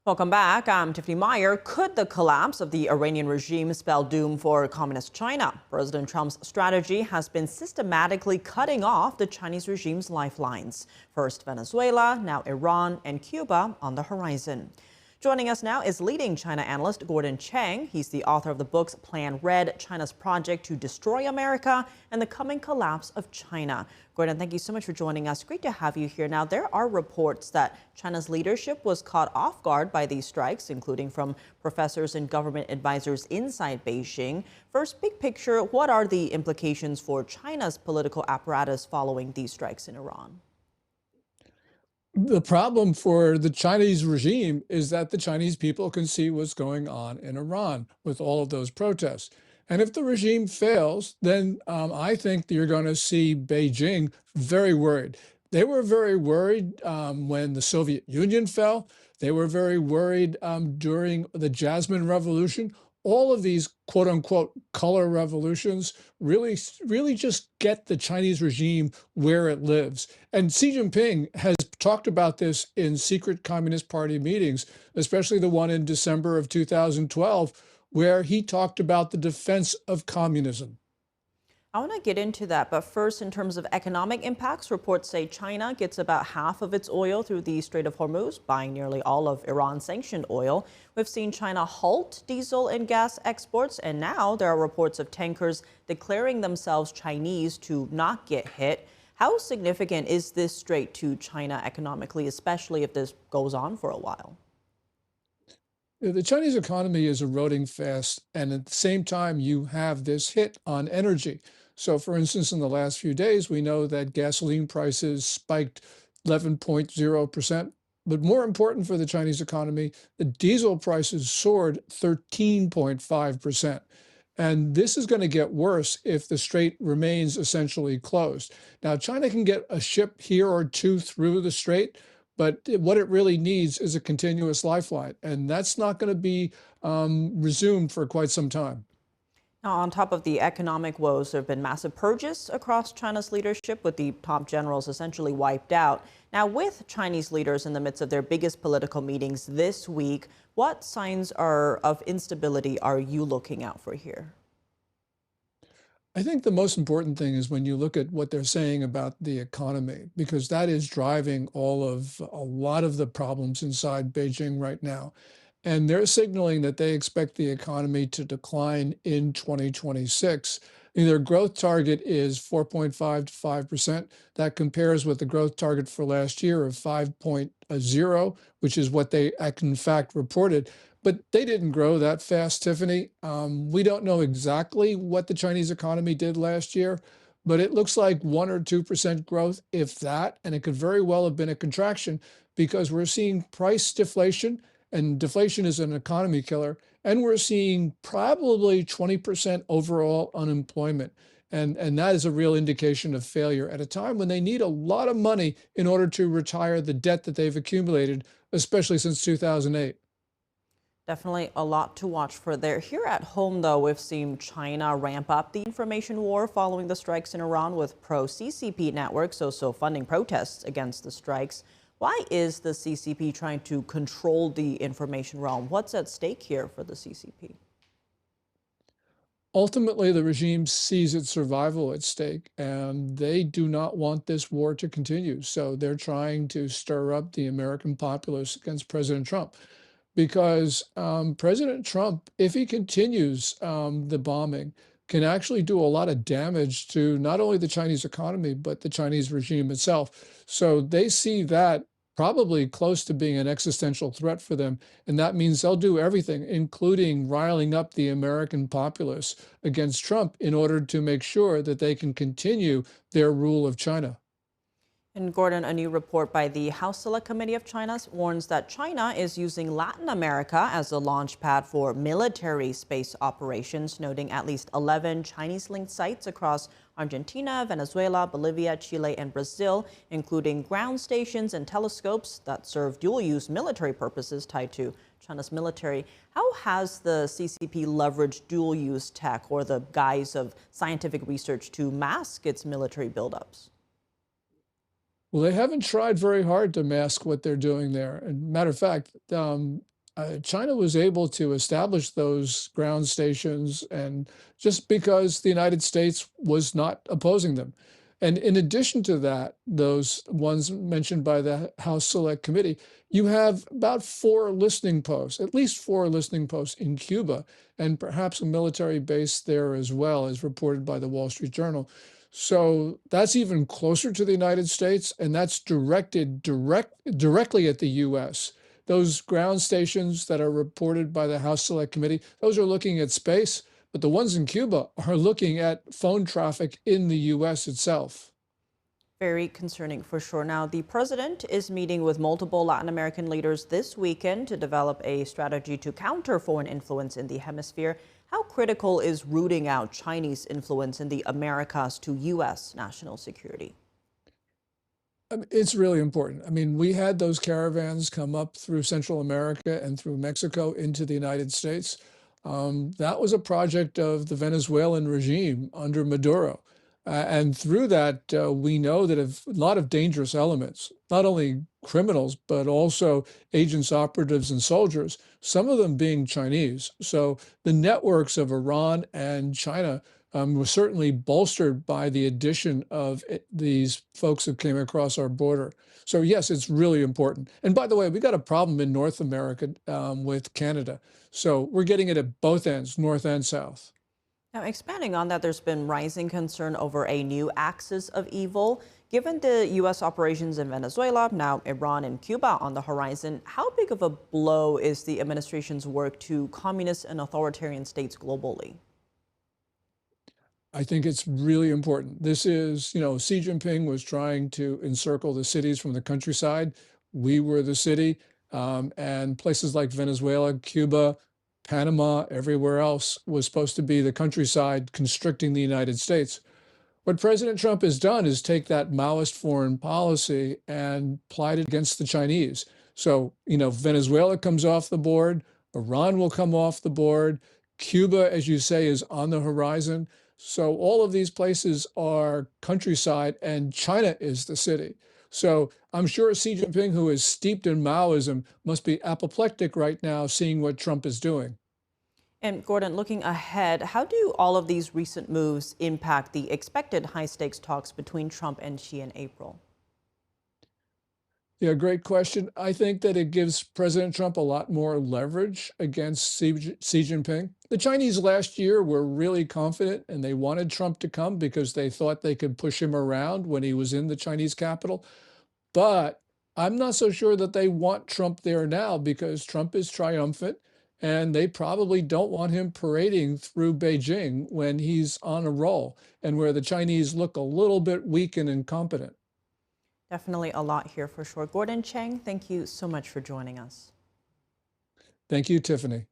Welcome back. I'm Tiffany Meier. Could the collapse of the Iranian regime spell doom for communist China? President Trump's strategy has been systematically cutting off the Chinese regime's lifelines. First Venezuela, now Iran and Cuba on the horizon. Joining us now is leading China analyst Gordon Chang. He's the author of the books Plan Red, China's Project to Destroy America, and the Coming Collapse of China. Gordon, thank you so much for joining us. Great to have you here. Now, there are reports that China's leadership was caught off guard by these strikes, including from professors and government advisors inside Beijing. First, big picture, what are the implications for China's political apparatus following these strikes in Iran? The problem for the Chinese regime is that the Chinese people can see what's going on in Iran with all of those protests. And if the regime fails, then I think you're going to see Beijing very worried. They were very worried when the Soviet Union fell. They were very worried during the Jasmine Revolution. All of these quote unquote color revolutions really just get the Chinese regime where it lives. And Xi Jinping has talked about this in secret Communist Party meetings, especially the one in December of 2012, where he talked about the defense of communism. I want to get into that, but first, in terms of economic impacts, reports say China gets about half of its oil through the Strait of Hormuz, buying nearly all of Iran's sanctioned oil. We've seen China halt diesel and gas exports, and now there are reports of tankers declaring themselves Chinese to not get hit. How significant is this strait to China economically, especially if this goes on for a while? The Chinese economy is eroding fast, and at the same time, you have this hit on energy. So, for instance, in the last few days, we know that gasoline prices spiked 11.0%. But more important for the Chinese economy, the diesel prices soared 13.5%. And this is going to get worse if the strait remains essentially closed. Now, China can get a ship here or two through the strait, but what it really needs is a continuous lifeline. And that's not going to be resumed for quite some time. Now, on top of the economic woes, there have been massive purges across China's leadership, with the top generals essentially wiped out. Now, with Chinese leaders in the midst of their biggest political meetings this week, what signs of instability are you looking out for here? I think the most important thing is when you look at what they're saying about the economy, because that is driving a lot of the problems inside Beijing right now. And they're signaling that they expect the economy to decline in 2026. And their growth target is 4.5 to 5%. That compares with the growth target for last year of 5.0, which is what they in fact reported. But they didn't grow that fast, Tiffany. We don't know exactly what the Chinese economy did last year, but it looks like 1 or 2% growth, if that. And it could very well have been a contraction because we're seeing price deflation, and deflation is an economy killer. And we're seeing probably 20% overall unemployment. And that is a real indication of failure at a time when they need a lot of money in order to retire the debt that they've accumulated, especially since 2008. Definitely a lot to watch for there. Here at home, though, we've seen China ramp up the information war following the strikes in Iran, with pro-CCP networks also funding protests against the strikes. Why is the CCP trying to control the information realm? What's at stake here for the CCP? Ultimately, the regime sees its survival at stake, and they do not want this war to continue. So they're trying to stir up the American populace against President Trump. Because President Trump, if he continues the bombing, can actually do a lot of damage to not only the Chinese economy, but the Chinese regime itself. So they see that probably close to being an existential threat for them. And that means they'll do everything, including riling up the American populace against Trump in order to make sure that they can continue their rule of China. And Gordon, a new report by the House Select Committee of China warns that China is using Latin America as a launch pad for military space operations, noting at least 11 Chinese-linked sites across Argentina, Venezuela, Bolivia, Chile, and Brazil, including ground stations and telescopes that serve dual-use military purposes tied to China's military. How has the CCP leveraged dual-use tech or the guise of scientific research to mask its military buildups? Well, they haven't tried very hard to mask what they're doing there. And matter of fact, China was able to establish those ground stations, and just because the United States was not opposing them. And in addition to that, those ones mentioned by the House Select Committee, you have about four listening posts, at least four listening posts in Cuba, and perhaps a military base there as well, as reported by the Wall Street Journal. So that's even closer to the United States, and that's directly at the US. Those ground stations that are reported by the House Select Committee, those are looking at space, but the ones in Cuba are looking at phone traffic in the US itself. Very concerning for sure. Now, the president is meeting with multiple Latin American leaders this weekend to develop a strategy to counter foreign influence in the hemisphere. How critical is rooting out Chinese influence in the Americas to U.S. national security? It's really important. I mean, we had those caravans come up through Central America and through Mexico into the United States. That was a project of the Venezuelan regime under Maduro. And through that, we know that a lot of dangerous elements, not only criminals, but also agents, operatives, and soldiers, some of them being Chinese. So the networks of Iran and China was certainly bolstered by the addition of these folks who came across our border. So yes, it's really important. And by the way, we got a problem in North America with Canada. So we're getting it at both ends, North and South. Now, expanding on that, there's been rising concern over a new axis of evil. Given the U.S. operations in Venezuela, now Iran and Cuba on the horizon, how big of a blow is the administration's work to communist and authoritarian states globally? I think it's really important. This is, Xi Jinping was trying to encircle the cities from the countryside. We were the city, and places like Venezuela, Cuba, Panama, everywhere else was supposed to be the countryside constricting the United States. What President Trump has done is take that Maoist foreign policy and applied it against the Chinese. So, Venezuela comes off the board, Iran will come off the board, Cuba, as you say, is on the horizon. So all of these places are countryside, and China is the city. So I'm sure Xi Jinping, who is steeped in Maoism, must be apoplectic right now seeing what Trump is doing. And Gordon, looking ahead, how do all of these recent moves impact the expected high-stakes talks between Trump and Xi in April? Yeah, great question. I think that it gives President Trump a lot more leverage against Xi Jinping. The Chinese last year were really confident, and they wanted Trump to come because they thought they could push him around when he was in the Chinese capital. But I'm not so sure that they want Trump there now, because Trump is triumphant, and they probably don't want him parading through Beijing when he's on a roll and where the Chinese look a little bit weak and incompetent. Definitely a lot here for sure. Gordon Chang, thank you so much for joining us. Thank you, Tiffany.